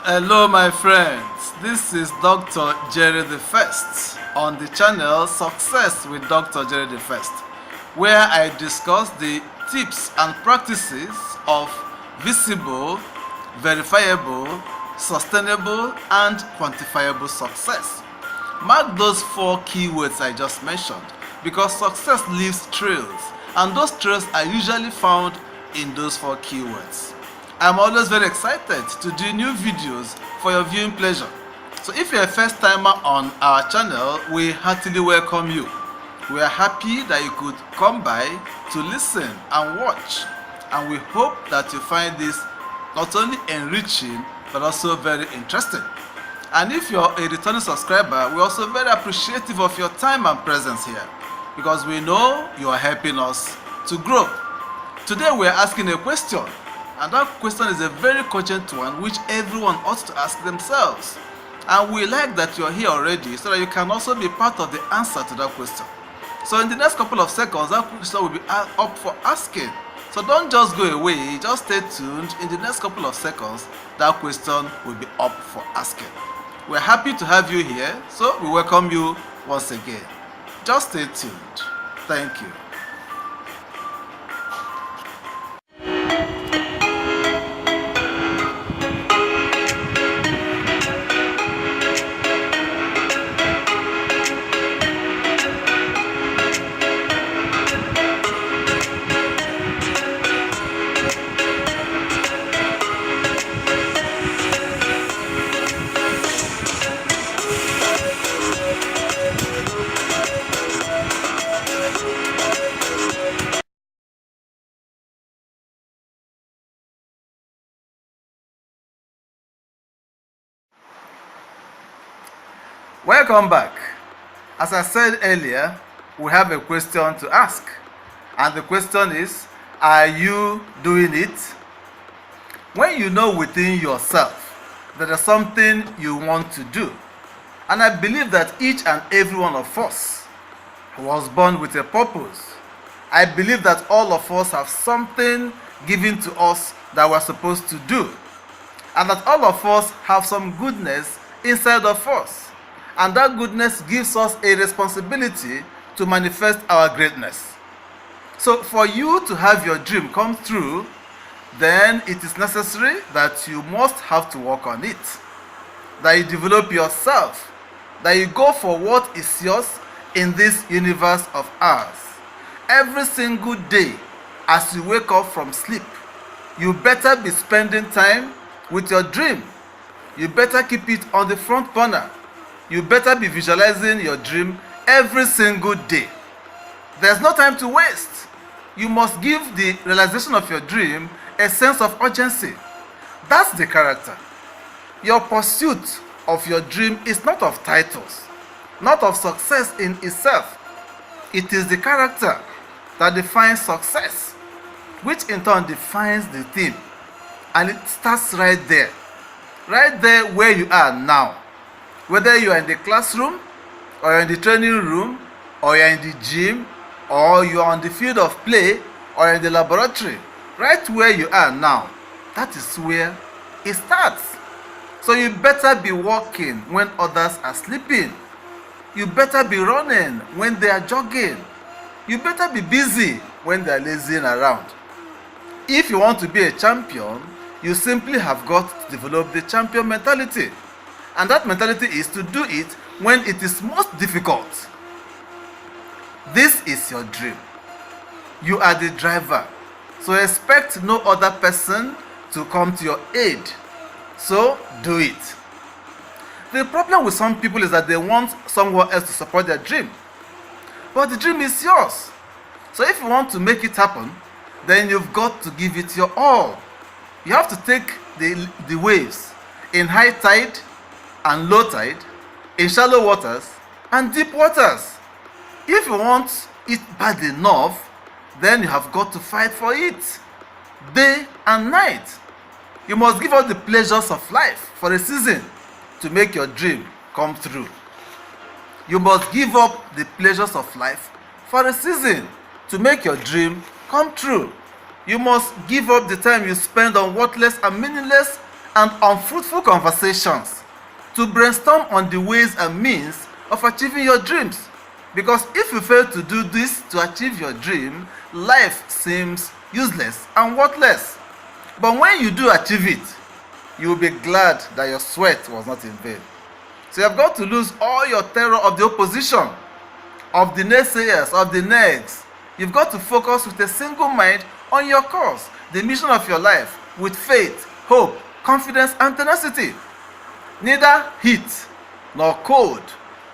Hello my friends, this is Dr. Jerry the First on the channel Success with Dr. Jerry the First, where I discuss the tips and practices of visible, verifiable, sustainable and quantifiable success. Mark those 4 keywords I just mentioned because success leaves trails and those trails are usually found in those 4 keywords. I'm always very excited to do new videos for your viewing pleasure. So if you're a first timer on our channel, we heartily welcome you. We are happy that you could come by to listen and watch, and we hope that you find this not only enriching but also very interesting. And if you're a returning subscriber, we're also very appreciative of your time and presence here because we know you are helping us to grow. Today we're asking a question, and that question is a very cogent one which everyone ought to ask themselves. And we like that you're here already so that you can also be part of the answer to that question. So in the next couple of seconds, that question will be up for asking. So don't just go away, just stay tuned. In the next couple of seconds, that question will be up for asking. We're happy to have you here, so we welcome you once again. Just stay tuned. Thank you. Welcome back. As I said earlier, we have a question to ask. And the question is, are you doing it? When you know within yourself that there's something you want to do, and I believe that each and every one of us was born with a purpose. I believe that all of us have something given to us that we're supposed to do, and that all of us have some goodness inside of us. And that goodness gives us a responsibility to manifest our greatness. So for you to have your dream come true, then it is necessary that you must have to work on it. That you develop yourself. That you go for what is yours in this universe of ours. Every single day as you wake up from sleep, you better be spending time with your dream. You better keep it on the front burner. You better be visualizing your dream every single day. There's no time to waste. You must give the realization of your dream a sense of urgency. That's the character. Your pursuit of your dream is not of titles, not of success in itself. It is the character that defines success, which in turn defines the theme. And it starts right there where you are now. Whether you are in the classroom, or you're in the training room, or you're in the gym, or you're on the field of play, or in the laboratory, right where you are now, that is where it starts. So you better be walking when others are sleeping. You better be running when they are jogging. You better be busy when they are lazing around. If you want to be a champion, you simply have got to develop the champion mentality. And that mentality is to do it when it is most difficult. This is your dream. You are the driver. So expect no other person to come to your aid. So do it. The problem with some people is that they want someone else to support their dream. But the dream is yours. So if you want to make it happen, then you've got to give it your all. You have to take the waves in high tide and low tide, in shallow waters and deep waters. If you want it bad enough, then you have got to fight for it day and night. You must give up the pleasures of life for a season to make your dream come true. You must give up the pleasures of life for a season to make your dream come true. You must give up the time you spend on worthless and meaningless and unfruitful conversations to brainstorm on the ways and means of achieving your dreams. Because if you fail to do this to achieve your dream, life seems useless and worthless. But when you do achieve it, you will be glad that your sweat was not in vain. So you have got to lose all your terror of the opposition, of the naysayers, of the nags. You've got to focus with a single mind on your cause, the mission of your life, with faith, hope, confidence, and tenacity. Neither heat, nor cold,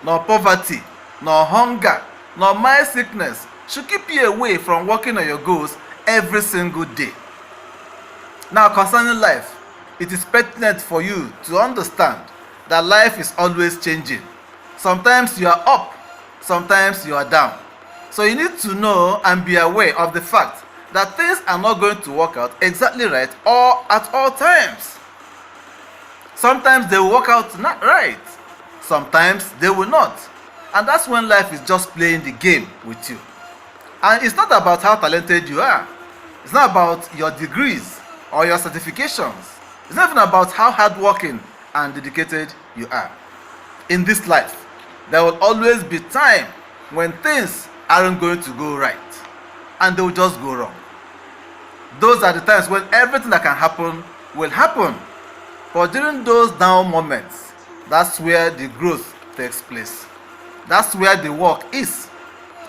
nor poverty, nor hunger, nor mild sickness should keep you away from working on your goals every single day. Now, concerning life, it is pertinent for you to understand that life is always changing. Sometimes you are up, sometimes you are down. So you need to know and be aware of the fact that things are not going to work out exactly right or at all times. Sometimes they will work out not right, sometimes they will not. And that's when life is just playing the game with you. And it's not about how talented you are. It's not about your degrees or your certifications. It's not even about how hardworking and dedicated you are. In this life, there will always be time when things aren't going to go right and they will just go wrong. Those are the times when everything that can happen will happen. But during those down moments, that's where the growth takes place. That's where the work is.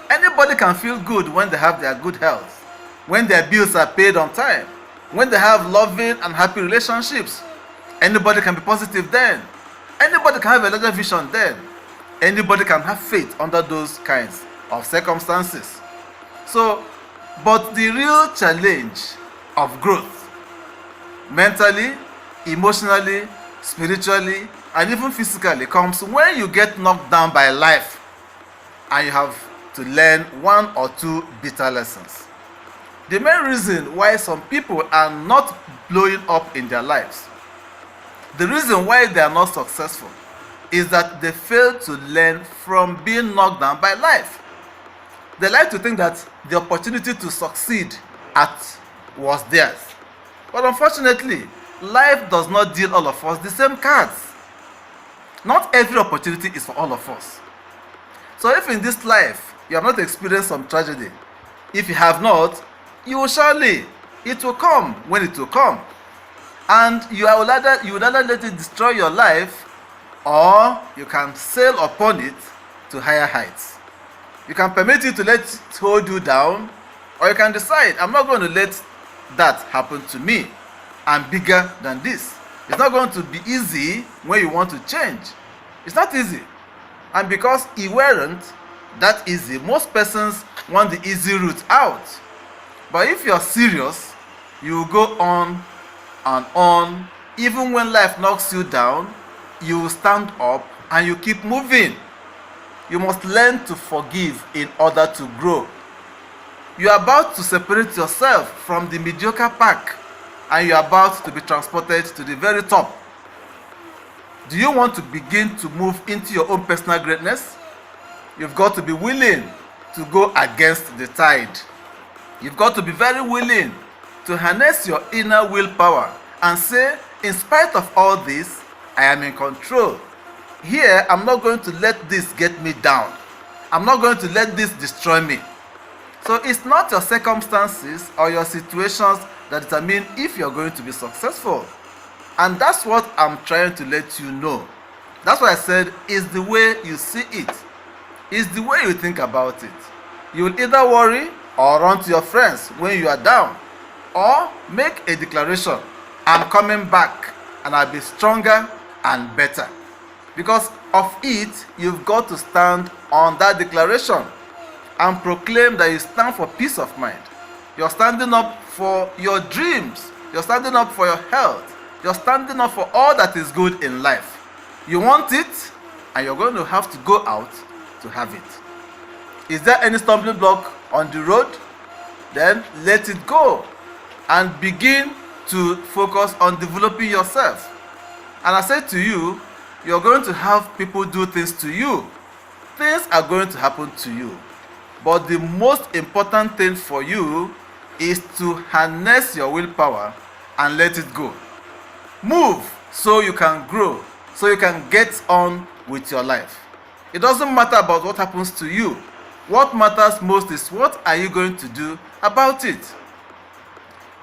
Anybody can feel good when they have their good health, when their bills are paid on time, when they have loving and happy relationships. Anybody can be positive then. Anybody can have a larger vision then. Anybody can have faith under those kinds of circumstances. But the real challenge of growth, mentally, emotionally, spiritually, and even physically, comes when you get knocked down by life and you have to learn one or two bitter lessons. The main reason why some people are not blowing up in their lives, the reason why they are not successful, is that they fail to learn from being knocked down by life. They like to think that the opportunity to succeed was theirs. But unfortunately, life does not deal all of us the same cards. Not every opportunity is for all of us. So if in this life you have not experienced some tragedy, if you have not, you will surely. It will come when it will come. And you will either let it destroy your life, or you can sail upon it to higher heights. You can permit it to let it hold you down, or you can decide, I'm not going to let that happen to me. I'm bigger than this. It's not going to be easy when you want to change. It's not easy. And because it weren't that easy, most persons want the easy route out. But if you're serious, you will go on and on. Even when life knocks you down, you will stand up and you keep moving. You must learn to forgive in order to grow. You are about to separate yourself from the mediocre pack, and you are about to be transported to the very top. Do you want to begin to move into your own personal greatness? You've got to be willing to go against the tide. You've got to be very willing to harness your inner willpower and say, in spite of all this, I am in control. Here, I'm not going to let this get me down. I'm not going to let this destroy me. So it's not your circumstances or your situations that determine if you're going to be successful. And that's what I'm trying to let you know. That's why I said, it's the way you see it. It's the way you think about it. You will either worry or run to your friends when you are down, or make a declaration, I'm coming back and I'll be stronger and better. Because of it, you've got to stand on that declaration and proclaim that you stand for peace of mind. You're standing up for your dreams. You're standing up for your health. You're standing up for all that is good in life. You want it, and you're going to have to go out to have it. Is there any stumbling block on the road? Then let it go and begin to focus on developing yourself. And I said to you, you're going to have people do things to you. Things are going to happen to you. But the most important thing for you is to harness your willpower and let it go. Move so you can grow, so you can get on with your life. It doesn't matter about what happens to you. What matters most is what are you going to do about it.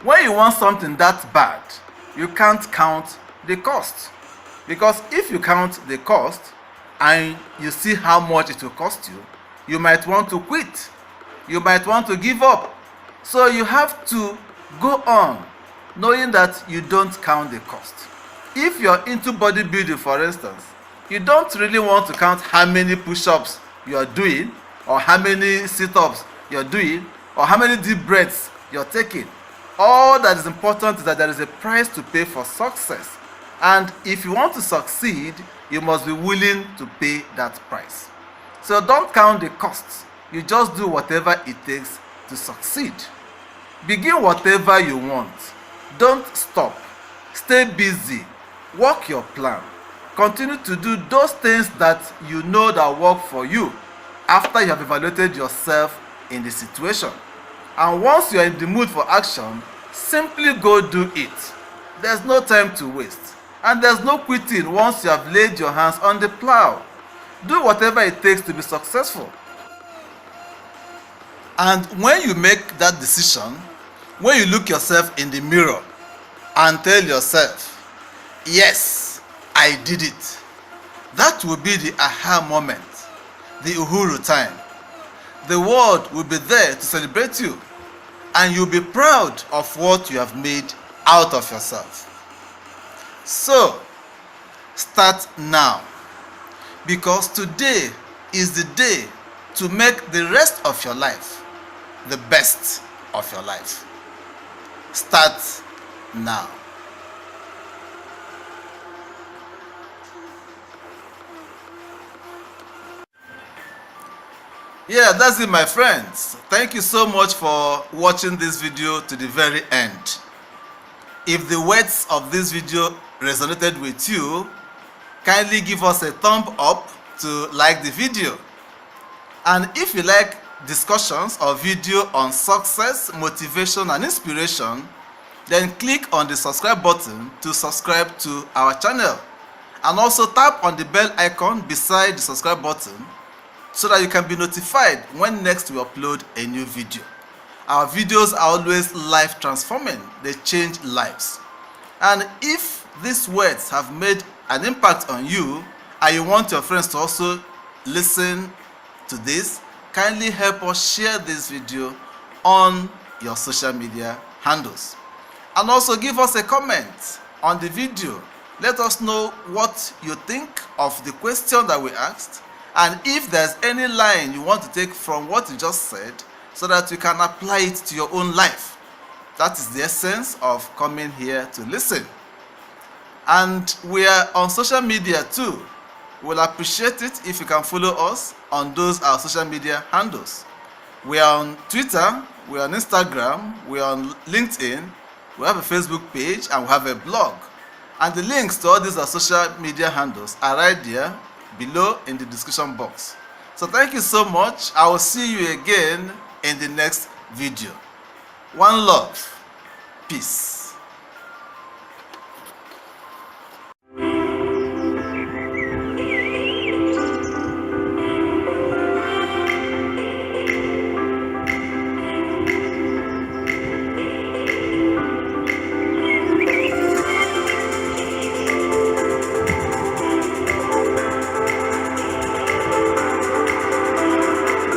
When you want something that bad, you can't count the cost. Because if you count the cost and you see how much it will cost you, you might want to quit. You might want to give up. So you have to go on knowing that you don't count the cost. If you're into bodybuilding, for instance, you don't really want to count how many push-ups you're doing, or how many sit-ups you're doing, or how many deep breaths you're taking. All that is important is that there is a price to pay for success. And if you want to succeed, you must be willing to pay that price. So don't count the costs. You just do whatever it takes to succeed. Begin whatever you want. Don't stop. Stay busy. Work your plan. Continue to do those things that you know that work for you after you have evaluated yourself in the situation. And once you are in the mood for action, simply go do it. There's no time to waste. And there's no quitting once you have laid your hands on the plow. Do whatever it takes to be successful. And when you make that decision, when you look yourself in the mirror and tell yourself, yes, I did it, that will be the aha moment, the uhuru time. The world will be there to celebrate you, and you'll be proud of what you have made out of yourself. So, start now, because today is the day to make the rest of your life the best of your life. Start now. Yeah, that's it, my friends. Thank you so much for watching this video to the very end. If the words of this video resonated with you, kindly give us a thumb up to like the video. And if you like discussions or video on success, motivation and inspiration, then click on the subscribe button to subscribe to our channel. And also tap on the bell icon beside the subscribe button so that you can be notified when next we upload a new video. Our videos are always life transforming. They change lives. And if these words have made an impact on you and you want your friends to also listen to this, kindly help us share this video on your social media handles. And also give us a comment on the video. Let us know what you think of the question that we asked, and if there's any line you want to take from what you just said so that you can apply it to your own life. That is the essence of coming here to listen. And we are on social media too. We'll appreciate it if you can follow us on those our social media handles. We are on Twitter, we are on Instagram, we are on LinkedIn, we have a Facebook page, and we have a blog. And the links to all these our social media handles are right there below in the description box. So thank you so much. I will see you again in the next video. One love. Peace.